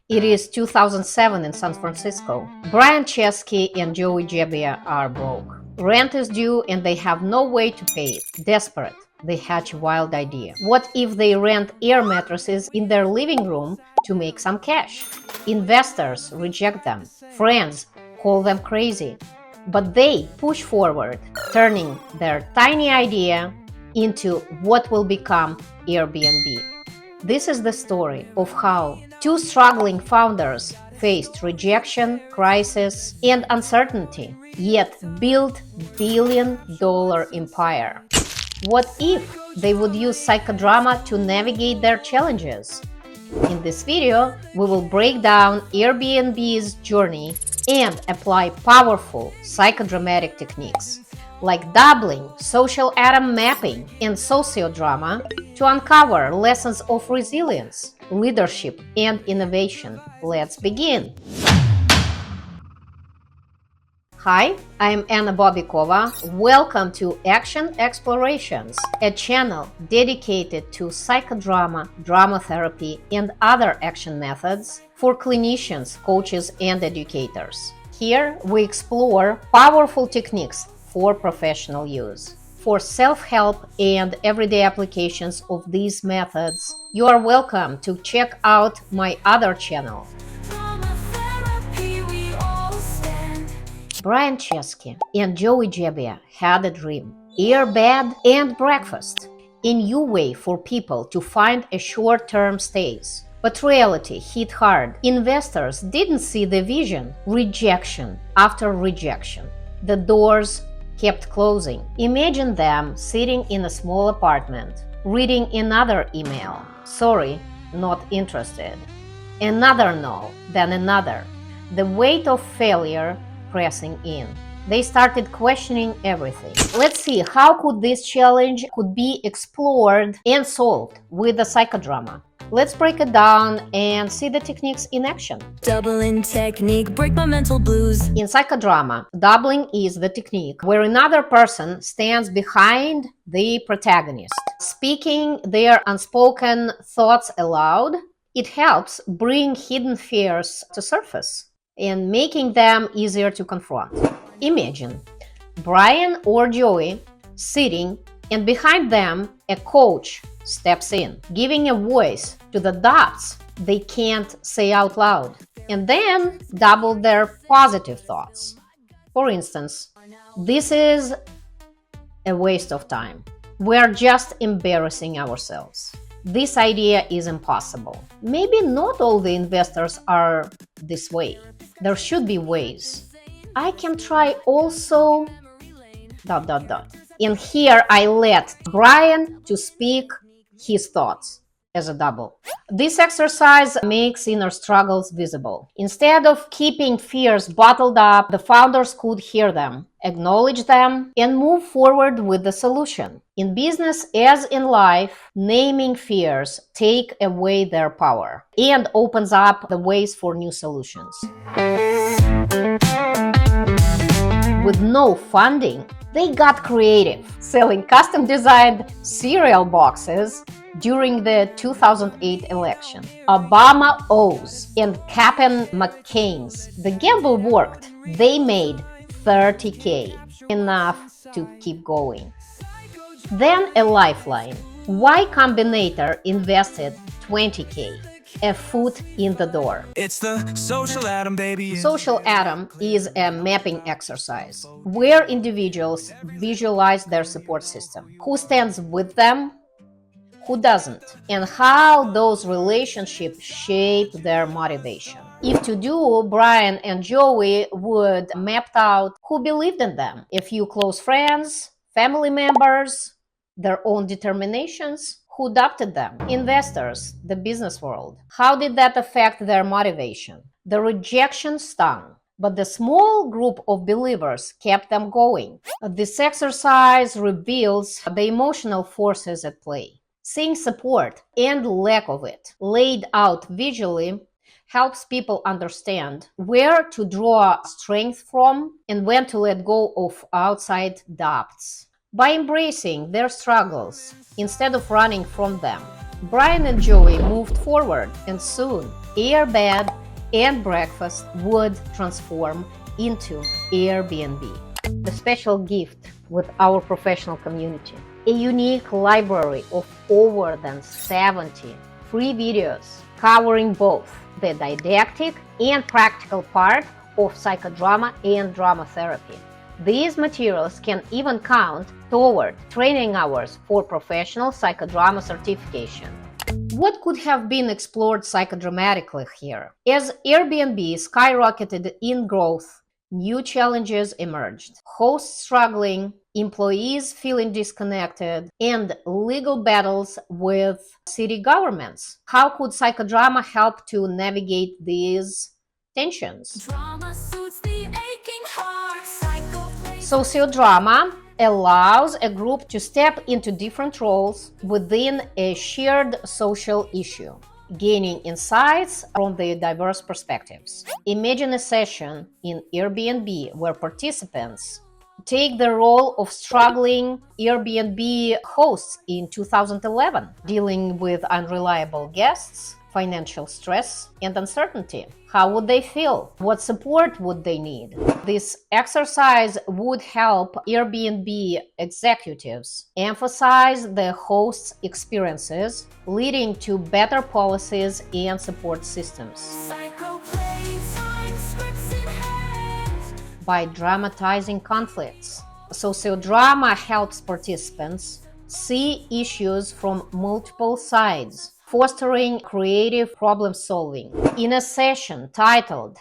It is 2007 in San Francisco. Brian Chesky and Joey Gebbia are broke. Rent is due and they have no way to pay it. Desperate, they hatch a wild idea. What if they rent air mattresses in their living room to make some cash? Investors reject them. Friends call them crazy. But they push forward, turning their tiny idea into what will become Airbnb. This is the story of how two struggling founders faced rejection, crisis, and uncertainty, yet built billion-dollar empire. What if they would use psychodrama to navigate their challenges? In this video, we will break down Airbnb's journey and apply powerful psychodramatic techniques like doubling, social atom mapping, and sociodrama to uncover lessons of resilience, leadership, and innovation. Let's begin. Hi, I'm Anna Bobikova. Welcome to Action Explorations, a channel dedicated to psychodrama, drama therapy, and other action methods for clinicians, coaches, and educators. Here, we explore powerful techniques for professional use. For self-help and everyday applications of these methods, you are welcome to check out my other channel. Brian Chesky and Joey Gebbia had a dream: air bed and breakfast, a new way for people to find a short-term stays. But reality hit hard. Investors didn't see the vision. Rejection after rejection. The doors kept closing. Imagine them sitting in a small apartment, reading another email. Sorry, not interested. Another no, then another. The weight of failure pressing in. They started questioning everything. Let's see how could this challenge could be explored and solved with the psychodrama. Let's break it down and see the techniques in action. Doubling technique, break my mental blues. In psychodrama, doubling is the technique where another person stands behind the protagonist, speaking their unspoken thoughts aloud. It helps bring hidden fears to surface and making them easier to confront. Imagine Brian or Joey sitting, and behind them a coach steps in, giving a voice to the doubts they can't say out loud, and then double their positive thoughts. For instance, this is a waste of time. We're just embarrassing ourselves. This idea is impossible. Maybe not all the investors are this way. There should be ways. I can try also ... And here I let Brian to speak his thoughts as a double. This exercise makes inner struggles visible. Instead of keeping fears bottled up, the founders could hear them, acknowledge them, and move forward with the solution. In business as in life, naming fears take away their power and opens up the ways for new solutions. With no funding, they got creative, selling custom-designed cereal boxes during the 2008 election. Obama O's and Cap'n McCain's. The gamble worked. They made $30K, enough to keep going. Then a lifeline. Y Combinator invested $20K. A foot in the door. It's the social atom, baby. Social atom is a mapping exercise where individuals visualize their support system. Who stands with them, who doesn't, and how those relationships shape their motivation. If to do, Brian and Joey would map out who believed in them. A few close friends, family members, their own determinations. Who doubted them? Investors, the business world. How did that affect their motivation? The rejection stung, but the small group of believers kept them going. This exercise reveals the emotional forces at play. Seeing support and lack of it laid out visually helps people understand where to draw strength from and when to let go of outside doubts. By embracing their struggles instead of running from them, Brian and Joey moved forward, and soon Airbed and breakfast would transform into Airbnb. The special gift with our professional community. A unique library of over than 70 free videos covering both the didactic and practical part of psychodrama and drama therapy. These materials can even count toward training hours for professional psychodrama certification. What could have been explored psychodramatically here? As Airbnb skyrocketed in growth, new challenges emerged. Hosts struggling, employees feeling disconnected, and legal battles with city governments. How could psychodrama help to navigate these tensions? Drama suits the aching heart. Sociodrama allows a group to step into different roles within a shared social issue, gaining insights from their diverse perspectives. Imagine a session in Airbnb where participants take the role of struggling Airbnb hosts in 2011, dealing with unreliable guests, financial stress, and uncertainty. How would they feel? What support would they need? This exercise would help Airbnb executives emphasize the host's experiences, leading to better policies and support systems. By dramatizing conflicts, sociodrama helps participants see issues from multiple sides, fostering creative problem solving. In a session titled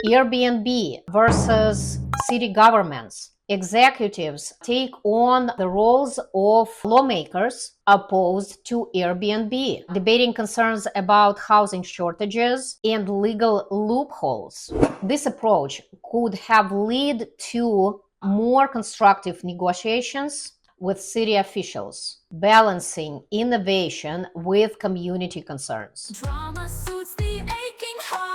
Airbnb versus City Governments, executives take on the roles of lawmakers opposed to Airbnb, debating concerns about housing shortages and legal loopholes. This approach could have led to more constructive negotiations with city officials, balancing innovation with community concerns. Drama suits the aching heart.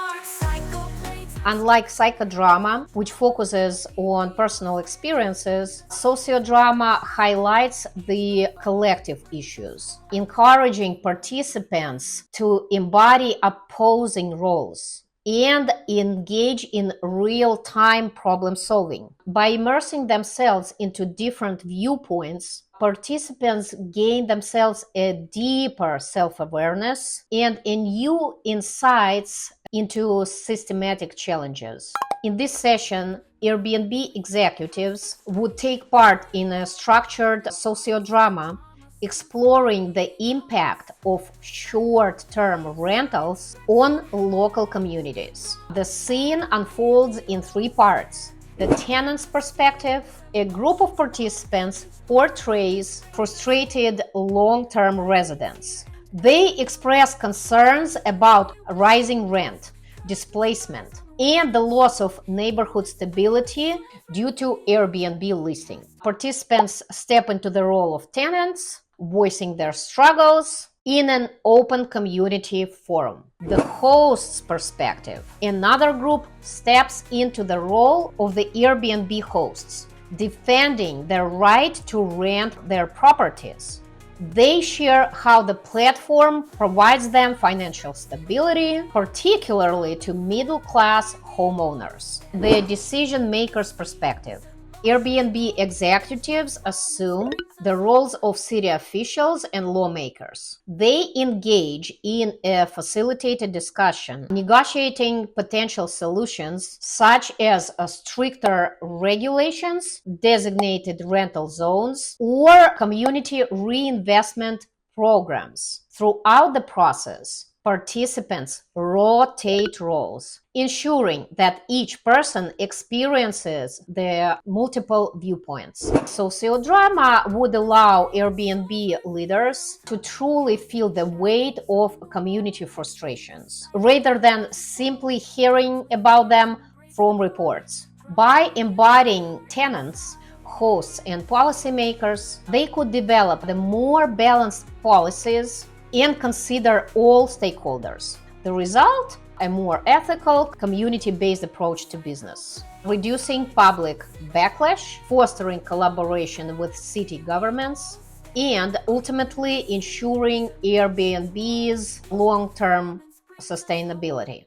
Unlike psychodrama, which focuses on personal experiences, sociodrama highlights the collective issues, encouraging participants to embody opposing roles and engage in real-time problem solving. By immersing themselves into different viewpoints, participants gain themselves a deeper self-awareness and a new insights into systematic challenges. In this session, Airbnb executives would take part in a structured sociodrama exploring the impact of short-term rentals on local communities. The scene unfolds in three parts. The tenant's perspective, a group of participants portrays frustrated long-term residents. They express concerns about rising rent, displacement, and the loss of neighborhood stability due to Airbnb listing. Participants step into the role of tenants, voicing their struggles in an open community forum. The host's perspective. Another group steps into the role of the Airbnb hosts, defending their right to rent their properties. They share how the platform provides them financial stability, particularly to middle-class homeowners. The decision-maker's perspective. Airbnb executives assume the roles of city officials and lawmakers. They engage in a facilitated discussion, negotiating potential solutions such as stricter regulations, designated rental zones, or community reinvestment programs. Throughout the process, participants rotate roles, ensuring that each person experiences the multiple viewpoints. Sociodrama would allow Airbnb leaders to truly feel the weight of community frustrations, rather than simply hearing about them from reports. By embodying tenants, hosts, and policymakers, they could develop the more balanced policies and consider all stakeholders. The result? A more ethical, community-based approach to business, reducing public backlash, fostering collaboration with city governments, and ultimately ensuring Airbnb's long-term sustainability.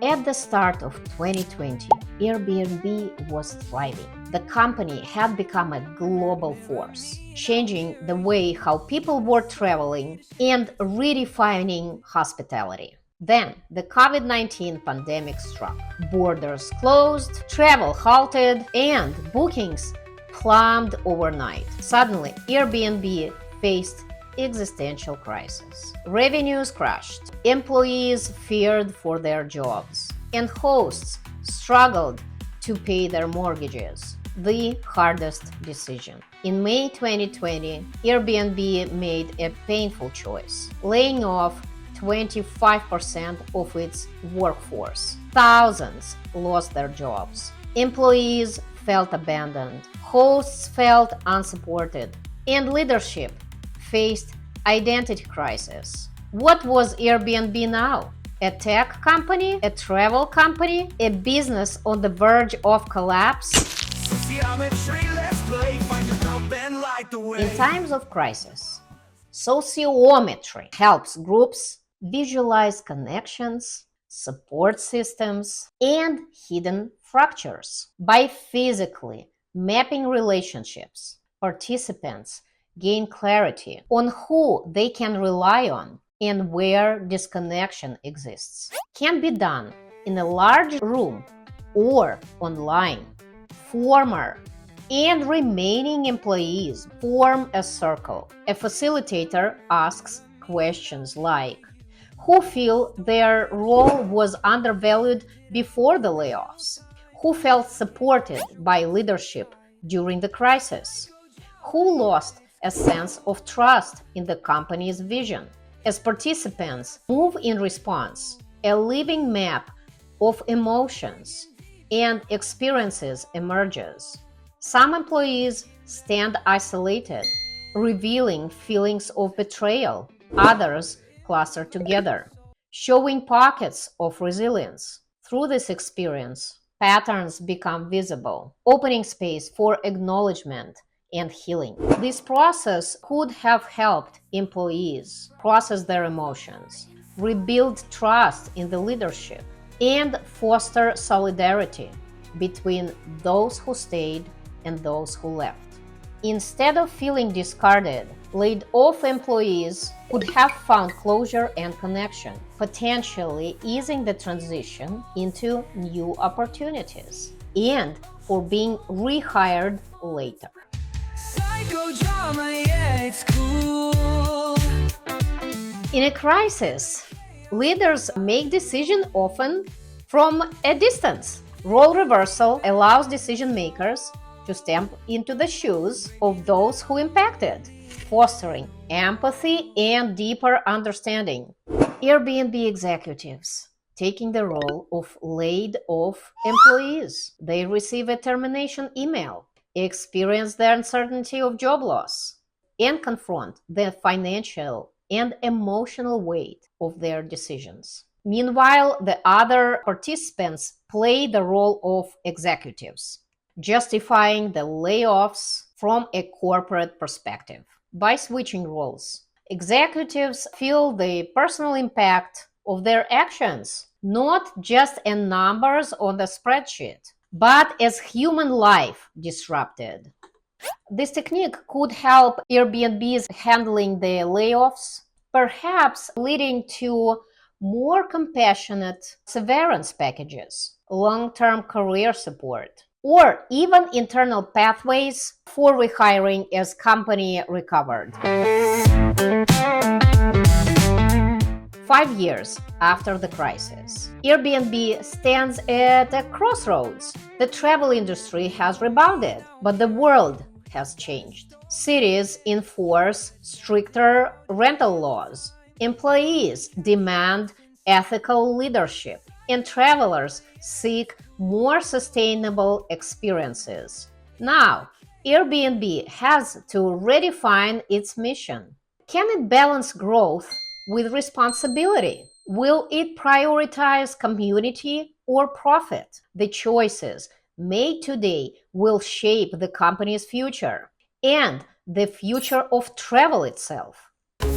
At the start of 2020, Airbnb was thriving. The company had become a global force, changing the way how people were traveling and redefining hospitality. Then, the COVID-19 pandemic struck. Borders closed, travel halted, and bookings plumbed overnight. Suddenly, Airbnb faced existential crisis. Revenues crashed, employees feared for their jobs, and hosts struggled to pay their mortgages. The hardest decision. In May 2020, Airbnb made a painful choice, laying off 25% of its workforce. Thousands lost their jobs. Employees felt abandoned, hosts felt unsupported, and leadership faced identity crisis. What was Airbnb now? A tech company? A travel company? A business on the verge of collapse? Sociometry, let's play, find yourself and light the way. In times of crisis, sociometry helps groups visualize connections, support systems, and hidden fractures. By physically mapping relationships, participants gain clarity on who they can rely on and where disconnection exists. Can be done in a large room or online. Former and remaining employees form a circle. A facilitator asks questions like, who feel their role was undervalued before the layoffs? Who felt supported by leadership during the crisis? Who lost a sense of trust in the company's vision? As participants move in response, a living map of emotions and experiences emerges. Some employees stand isolated, revealing feelings of betrayal. Others cluster together, showing pockets of resilience. Through this experience, patterns become visible, opening space for acknowledgement and healing. This process could have helped employees process their emotions, rebuild trust in the leadership, and foster solidarity between those who stayed and those who left. Instead of feeling discarded, laid off employees could have found closure and connection, potentially easing the transition into new opportunities and for being rehired later. Psychodrama, yeah, it's cool. In a crisis, leaders make decisions often from a distance. Role reversal allows decision makers to step into the shoes of those who impacted, fostering empathy and deeper understanding. Airbnb executives taking the role of laid-off employees. They receive a termination email, experience the uncertainty of job loss, and confront the financial and emotional weight of their decisions. Meanwhile, the other participants play the role of executives, justifying the layoffs from a corporate perspective. By switching roles, executives feel the personal impact of their actions, not just as numbers on the spreadsheet, but as human life disrupted. This technique could help Airbnb's handling the layoffs, perhaps leading to more compassionate severance packages, long-term career support, or even internal pathways for rehiring as company recovered. 5 years after the crisis, Airbnb stands at a crossroads. The travel industry has rebounded, but the world has changed. Cities enforce stricter rental laws. Employees demand ethical leadership, and travelers seek more sustainable experiences. Now, Airbnb has to redefine its mission. Can it balance growth with responsibility? Will it prioritize community or profit? The choices made today will shape the company's future and the future of travel itself.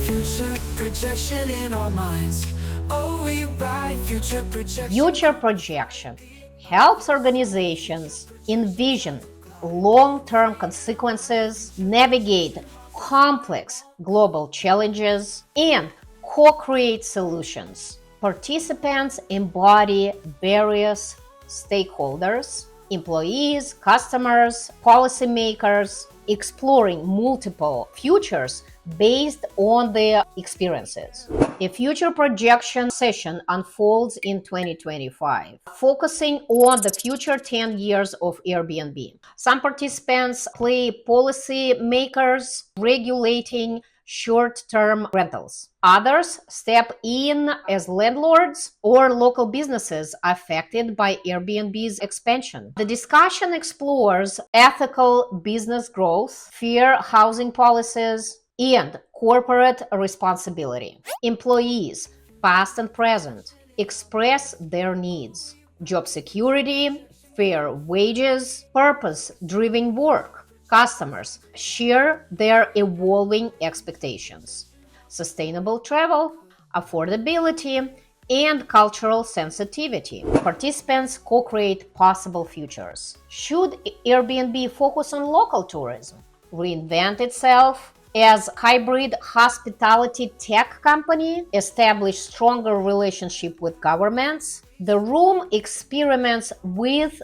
Future projection in our minds. Oh, we write future projection. Future projection helps organizations envision long-term consequences, navigate complex global challenges, and co-create solutions. Participants embody various stakeholders, employees, customers, policymakers, exploring multiple futures based on their experiences. A future projection session unfolds in 2025, focusing on the future 10 years of Airbnb. Some participants play policy makers regulating short-term rentals. Others step in as landlords or local businesses affected by Airbnb's expansion. The discussion explores ethical business growth, fair housing policies, and corporate responsibility. Employees, past and present, express their needs: job security, fair wages, purpose-driven work. Customers share their evolving expectations: sustainable travel, affordability, and cultural sensitivity. Participants co-create possible futures. Should Airbnb focus on local tourism, reinvent itself as hybrid hospitality tech company, establish stronger relationship with governments? The room experiments with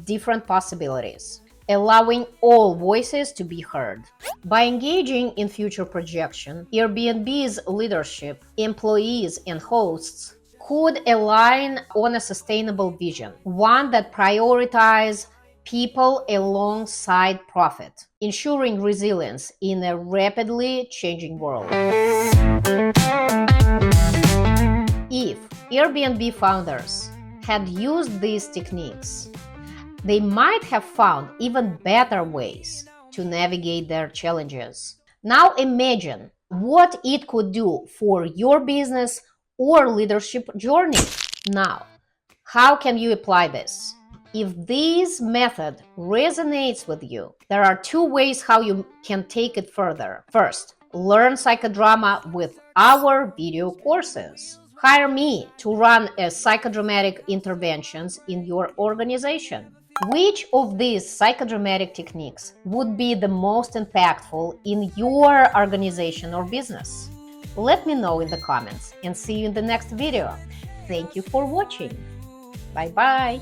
different possibilities, allowing all voices to be heard. By engaging in future projection, Airbnb's leadership, employees, and hosts could align on a sustainable vision, one that prioritizes people alongside profit, ensuring resilience in a rapidly changing world. If Airbnb founders had used these techniques, they might have found even better ways to navigate their challenges. Now imagine what it could do for your business or leadership journey. Now, how can you apply this? If this method resonates with you, there are two ways how you can take it further. First, learn psychodrama with our video courses. Hire me to run a psychodramatic interventions in your organization. Which of these psychodramatic techniques would be the most impactful in your organization or business? Let me know in the comments and see you in the next video. Thank you for watching. Bye-bye.